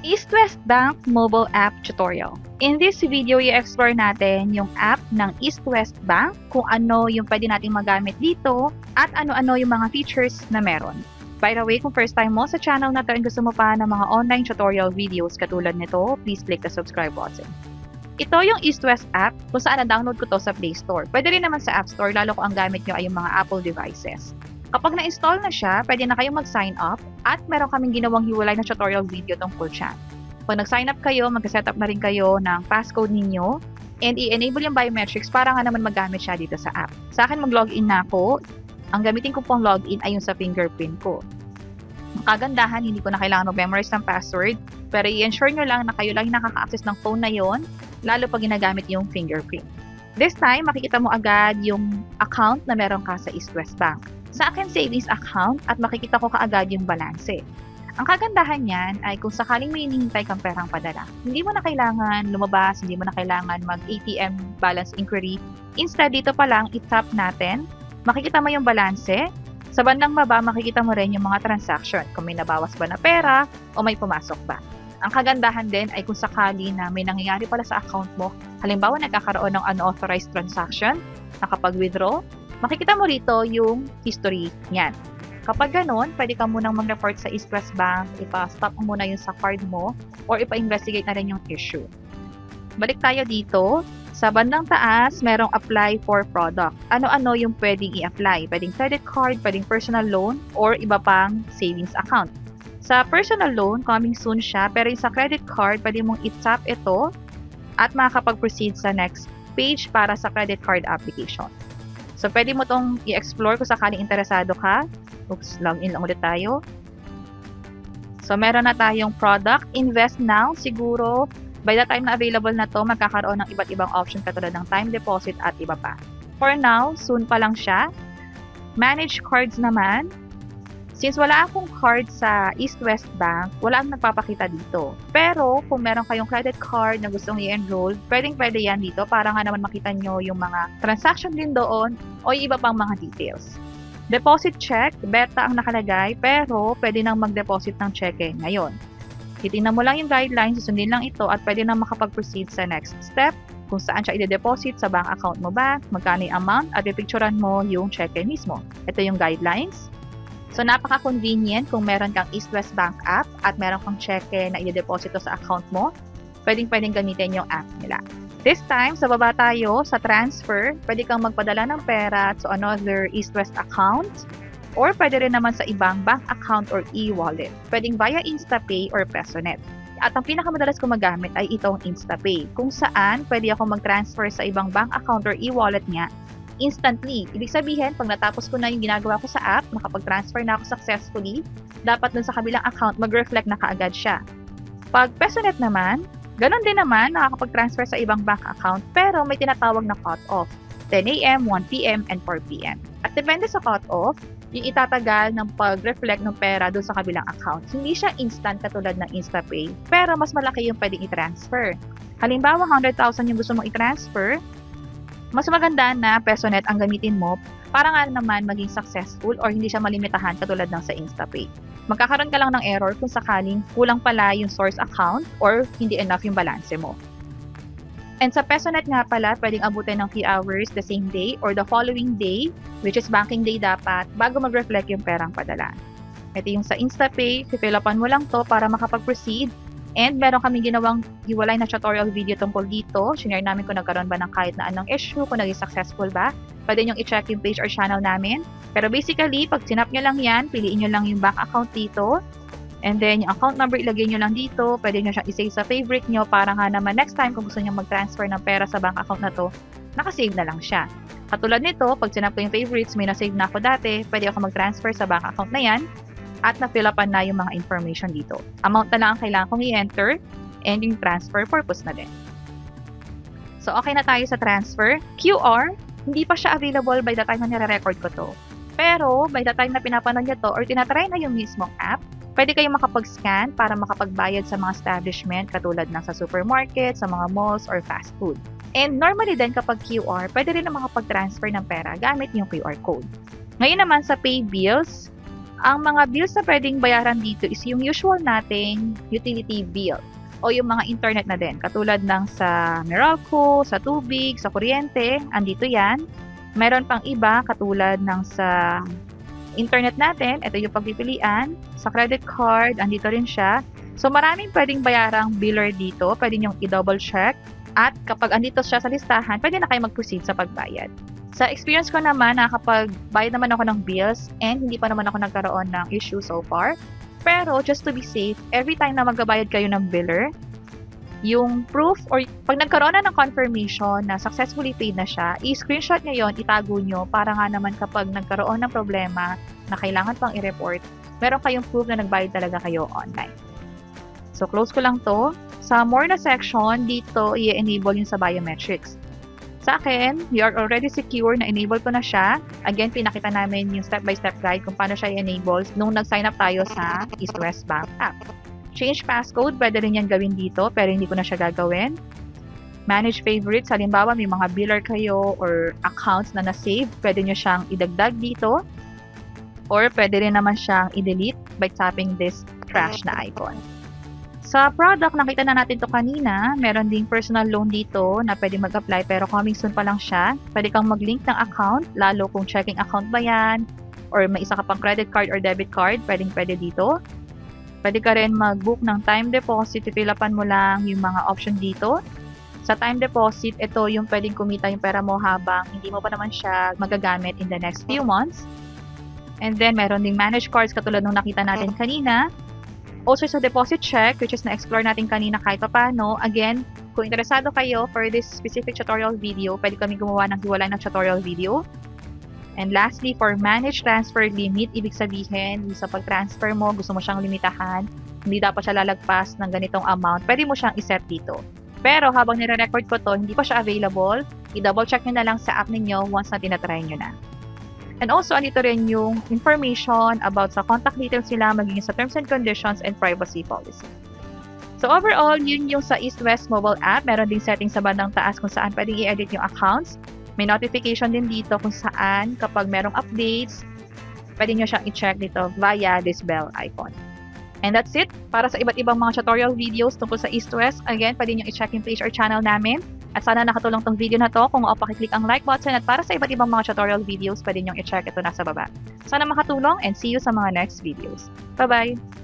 East West Bank Mobile App Tutorial. In this video, i-explore natin yung app ng East West Bank, kung ano yung pwede nating magamit dito, at ano-ano yung mga features na meron. By the way, kung first time mo sa channel na to and gusto mo pa ng mga online tutorial videos katulad nito, please click the subscribe button. Ito yung East West app kung saan na-download ko to sa Play Store. Pwede rin naman sa App Store, lalo kung ang gamit nyo ay yung mga Apple devices. Kapag na-install na siya, pwede na kayong mag-sign up at meron kaming ginawang hiwalay na tutorial video tungkol siya. Pag nag-sign up kayo, mag-setup na rin kayo ng passcode ninyo and i-enable yung biometrics para nga naman magamit siya dito sa app. Sa akin, mag-login na ako. Ang gamitin ko pong login ay yung sa fingerprint ko. Kagandahan, hindi ko na kailangan mag-memorize ng password, pero i-ensure nyo lang na kayo lang yung nakaka-access ng phone na yon, lalo pag ginagamit yung fingerprint. This time, makikita mo agad yung account na meron ka sa East West Bank. Sa akin, savings account at makikita ko kaagad yung balanse. Ang kagandahan niyan ay kung sakaling may hinihintay kang perang padala, hindi mo na kailangan lumabas, hindi mo na kailangan mag-ATM balance inquiry. Instead, dito pa lang, i-tap natin, makikita mo yung balanse. Sa bandang baba, makikita mo rin yung mga transaction, kung may nabawas ba na pera o may pumasok ba. Ang kagandahan din ay kung sakali na may nangyayari pala sa account mo, halimbawa nagkakaroon ng unauthorized transaction, nakapag-withdraw, makikita mo rito yung history niyan. Kapag ganun, pwede ka munang mag-report sa East West Bank, ipa-stop mo muna yung sa card mo, or ipa-investigate na rin yung issue. Balik tayo dito. Sa bandang taas, merong apply for product. Ano-ano yung pwedeng i-apply? Pwedeng credit card, pwedeng personal loan, or iba pang savings account. Sa personal loan, coming soon siya, pero yung sa credit card, pwede mong i-tap ito at makakapag-proceed sa next page para sa credit card application. So, pwede mo itong i-explore kung sakaling interesado ka. Oops, login lang ulit tayo. So, meron na tayong product. Invest now. Siguro, by the time na available na to, magkakaroon ng iba't ibang option katulad ng time deposit at iba pa. For now, soon pa lang siya. Manage cards naman. Since wala akong card sa East West Bank, wala akong nagpapakita dito. Pero, kung meron kayong credit card na gustong i-enroll, pwede yan dito para nga naman makita nyo yung mga transaction din doon o yung iba pang mga details. Deposit check, beta ang nakalagay, pero pwede nang mag-deposit ng cheque ngayon. Titingnan mo lang yung guidelines, susundin lang ito at pwede nang makapag-proceed sa next step kung saan siya i-deposit sa bank account mo ba, magkano yung amount, at pipicturan mo yung cheque mismo. Ito yung guidelines. So, napaka-convenient kung meron kang East West Bank app at meron kang cheque na i-deposito sa account mo, pwedeng gamitin yung app nila. This time, sa baba tayo, sa transfer, pwede kang magpadala ng pera to another East West account or pwede rin naman sa ibang bank account or e-wallet. Pwedeng via InstaPay or PesoNet. At ang pinakamadalas ko magamit ay itong InstaPay, kung saan pwede ako mag-transfer sa ibang bank account or e-wallet niya instantly. Ibig sabihin, pag natapos ko na yung ginagawa ko sa app, nakapag-transfer na ako successfully, dapat dun sa kabilang account, mag-reflect na kaagad siya. Pag PesoNet naman, ganun din naman, nakakapag-transfer sa ibang bank account, pero may tinatawag na cut-off. 10 a.m., 1 p.m., and 4 p.m. At depende sa cut-off, yung itatagal ng pag-reflect ng pera doon sa kabilang account. Hindi siya instant katulad ng InstaPay, pero mas malaki yung pwedeng i-transfer. Halimbawa, 100,000 yung gusto mong i-transfer, mas maganda na PesoNet ang gamitin mo para nga naman maging successful or hindi siya malimitahan katulad ng sa InstaPay. Magkakaroon ka lang ng error kung sakaling kulang pala yung source account or hindi enough yung balance mo. And sa PesoNet nga pala, pwedeng abutin ng few hours the same day or the following day, which is banking day dapat, bago mag-reflect yung perang padala. Ito yung sa InstaPay, fill upan mo lang to para makapag-proceed. And meron kami ginawang hiwalay na tutorial video tungkol dito. Shinare namin kung nagkaroon ba ng kahit na anong issue, kung naging successful ba. Pwede nyo i-check yung page or channel namin. Pero basically, pag sinap nyo lang yan, piliin nyo lang yung bank account dito. And then, yung account number, ilagay nyo lang dito. Pwede nyo siyang isave sa favorite nyo para nga naman next time kung gusto nyo mag-transfer ng pera sa bank account na to, nakasave na lang siya. Katulad nito, pag sinap ko yung favorites, may na-save na ako dati, pwede ako mag-transfer sa bank account na yan at na-fill upan na yung mga information dito. Amount na lang ang kailangan kong i-enter and yung transfer purpose na din. So, okay na tayo sa transfer. QR, hindi pa siya available by the time na nire-record ko to. Pero, by the time na pinapanood nyo to or tinatry na yung mismong app, pwede kayong makapag-scan para makapagbayad sa mga establishment katulad ng sa supermarket, sa mga malls, or fast food. And normally din kapag QR, pwede rin na makapag-transfer ng pera gamit yung QR code. Ngayon naman sa pay bills, Ang mga bills na pwedeng bayaran dito is yung usual nating utility bill o yung mga internet na din. Katulad ng sa Meralco, sa tubig, sa kuryente, andito yan. Meron pang iba katulad ng sa internet natin, ito yung pagpipilian. Sa credit card, andito rin siya. So maraming pwedeng bayarang biller dito, pwede nyo i-double check. At kapag andito siya sa listahan, pwede na kayo mag-proceed sa pagbayad. Sa experience ko naman, nakakapag-bayad naman ako ng bills and hindi pa naman ako nagkaroon ng issue so far. Pero just to be safe, every time na magbabayad kayo ng biller, yung proof or pag nagkaroon na ng confirmation na successfully paid na siya, i-screenshot nyo yon, itago nyo para nga naman kapag nagkaroon ng problema na kailangan pang i-report, meron kayong proof na nagbayad talaga kayo online. So close ko lang to. Sa more na section, dito i-enable yung sa biometrics. Sa akin, you are already secure na enable ko na siya. Again, pinakita namin yung step-by-step guide kung paano siya i-enable nung nag-sign up tayo sa East West Bank app. Change passcode, pwede rin yan gawin dito, pero hindi ko na siya gagawin. Manage favorites, halimbawa may mga biller kayo or accounts na na-save, pwede nyo siyang idagdag dito. Or pwede rin naman siyang i-delete by tapping this trash na icon. Sa product, nakita na natin to kanina, meron ding personal loan dito na pwede mag-apply pero coming soon pa lang siya. Pwede kang mag-link ng account, lalo kung checking account ba yan, or may isa ka pang credit card or debit card, pwede dito. Pwede ka rin mag-book ng time deposit, ipilapan mo lang yung mga option dito. Sa time deposit, ito yung pwedeng kumita yung pera mo habang hindi mo pa naman siya magagamit in the next few months. And then, meron ding managed cards katulad nung nakita natin kanina. Also sa deposit check, which is na-explore natin kanina kahit paano. Again, kung interesado kayo for this specific tutorial video, pwede kami gumawa ng hiwalay na tutorial video. And lastly, for managed transfer limit, ibig sabihin, sa pag-transfer mo, gusto mo siyang limitahan, hindi dapat siya lalagpas ng ganitong amount, pwede mo siyang iset dito. Pero habang nire-record ko to, hindi pa siya available, i-double check nyo na lang sa app ninyo once na tinatry nyo na. And also, andito rin yung information about sa contact details nila, magiging sa terms and conditions and privacy policy. So overall, yun yung sa East West mobile app. Meron ding setting sa bandang taas kung saan pwedeng i-edit yung accounts. May notification din dito kung saan kapag merong updates, pwede nyo siyang i-check dito via this bell icon. And that's it. Para sa iba't ibang mga tutorial videos tungkol sa East West, again, pwede nyo i-check yung page or channel namin. At sana nakatulong tong video na to. Kung pakiclick ang like button at para sa iba't ibang mga tutorial videos, pwede nyo i-check ito nasa baba. Sana makatulong and see you sa mga next videos. Bye-bye!